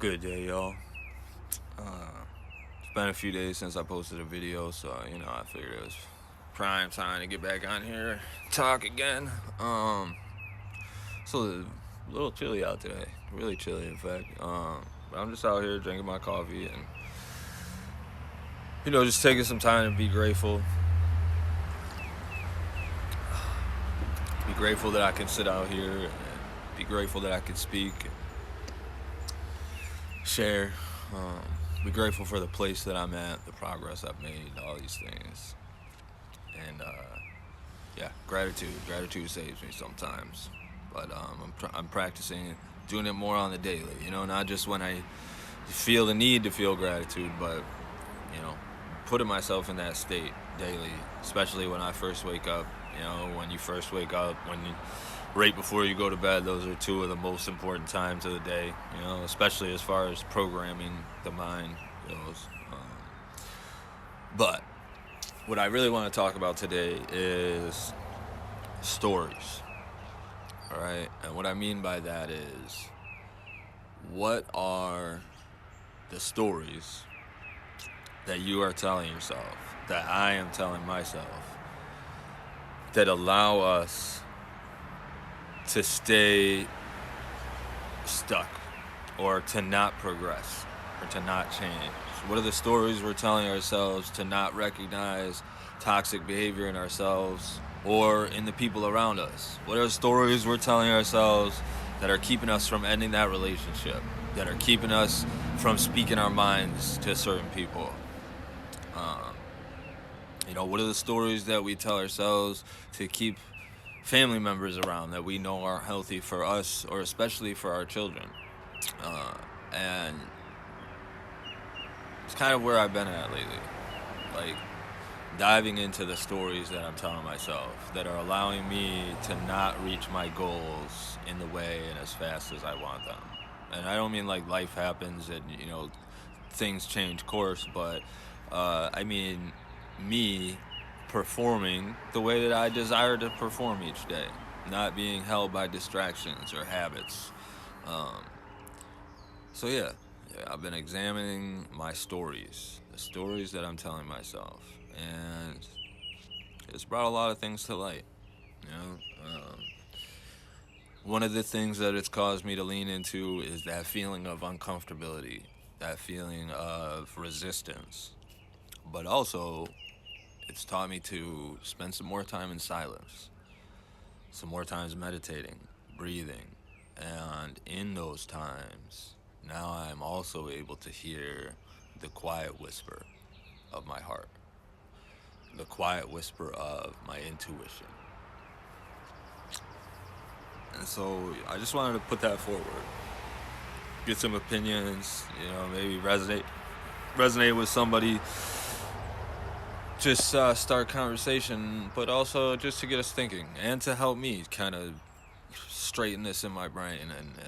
Good day, y'all. It's been a few days since I posted a video, so I figured it was prime time to get back on here, talk again. So a little chilly out today, really chilly, in fact. But I'm just out here drinking my coffee and just taking some time to be grateful. Be grateful that I can sit out here and be grateful that I can speak and share. Be grateful for the place that I'm at, the progress I've made, all these things. And yeah, gratitude. Gratitude saves me sometimes. But I'm practicing doing it more on the daily. Not just when I feel the need to feel gratitude, but putting myself in that state daily, especially when I first wake up. When you first wake up, right before you go to bed, those are two of the most important times of the day. Especially as far as programming the mind goes. But what I really want to talk about today is stories. All right, and what I mean by that is, what are the stories that you are telling yourself, that I am telling myself, that allow us to stay stuck or to not progress or to not change? What are the stories we're telling ourselves to not recognize toxic behavior in ourselves or in the people around us? What are the stories we're telling ourselves that are keeping us from ending that relationship, that are keeping us from speaking our minds to certain people? What are the stories that we tell ourselves to keep family members around that we know aren't healthy for us or especially for our children? And it's kind of where I've been at lately. Like, diving into the stories that I'm telling myself that are allowing me to not reach my goals in the way and as fast as I want them. And I don't mean like life happens and, things change course, but I mean me performing the way that I desire to perform each day, not being held by distractions or habits. Um, so yeah, I've been examining my stories, the stories that I'm telling myself, and it's brought a lot of things to light. You know, one of the things that it's caused me to lean into is that feeling of uncomfortability, that feeling of resistance, but also it's taught me to spend some more time in silence, some more times meditating, breathing, and in those times, now I'm also able to hear the quiet whisper of my heart, the quiet whisper of my intuition. And so I just wanted to put that forward, get some opinions, maybe resonate with somebody, just start conversation, but also just to get us thinking and to help me kind of straighten this in my brain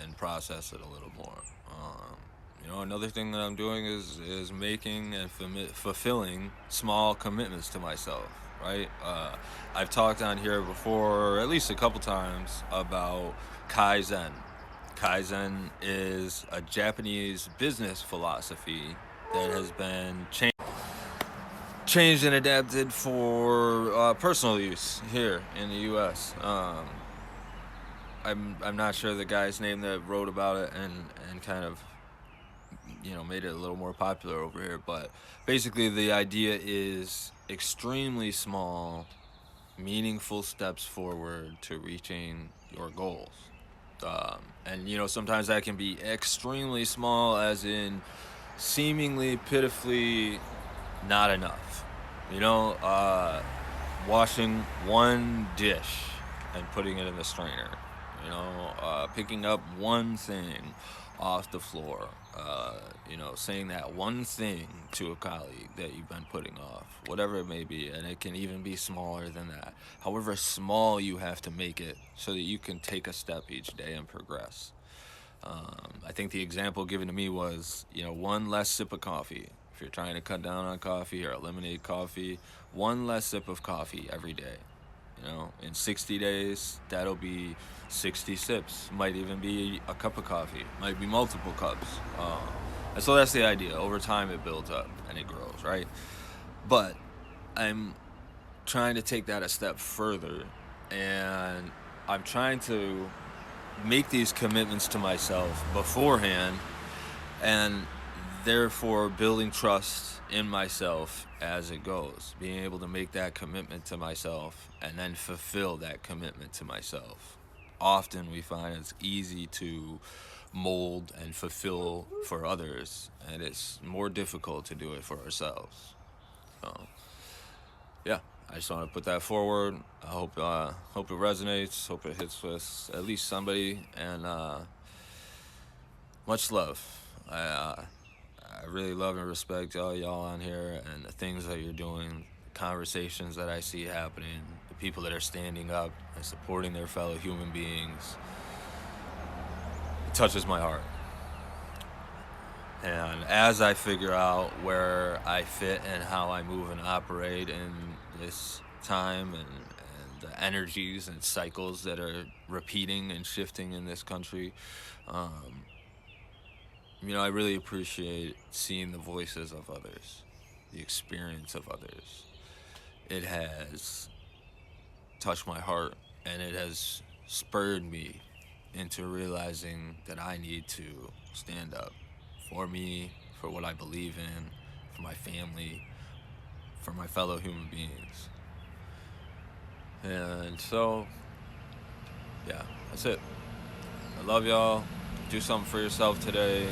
and process it a little more. Another thing that I'm doing is making and fulfilling small commitments to myself. Right? I've talked on here before, at least a couple times, about Kaizen. Kaizen is a Japanese business philosophy that has been changed and adapted for personal use here in the U.S. I'm not sure the guy's name that wrote about it and kind of made it a little more popular over here, but basically the idea is extremely small, meaningful steps forward to reaching your goals. And sometimes that can be extremely small, as in seemingly pitifully not enough. Washing one dish and putting it in the strainer. Picking up one thing off the floor. Saying that one thing to a colleague that you've been putting off, whatever it may be, and it can even be smaller than that. However small, you have to make it so that you can take a step each day and progress. I think the example given to me was, one less sip of coffee. If you're trying to cut down on coffee or eliminate coffee, one less sip of coffee every day. In 60 days, that'll be 60 sips. Might even be a cup of coffee. Might be multiple cups. And so that's the idea. Over time, it builds up and it grows, right? But I'm trying to take that a step further, and I'm trying to make these commitments to myself beforehand, and therefore building trust in myself as it goes, being able to make that commitment to myself and then fulfill that commitment to myself. Often we find it's easy to mold and fulfill for others, and it's more difficult to do it for ourselves. So yeah, I just want to put that forward. I hope it resonates. Hope it hits with at least somebody. And much love. I really love and respect all y'all on here and the things that you're doing, the conversations that I see happening, the people that are standing up and supporting their fellow human beings. It touches my heart. And as I figure out where I fit and how I move and operate in this time, and the energies and cycles that are repeating and shifting in this country, um, I really appreciate seeing the voices of others, the experience of others. It has touched my heart, and it has spurred me into realizing that I need to stand up for me, for what I believe in, for my family, for my fellow human beings. And so, yeah, that's it. I love y'all. Do something for yourself today.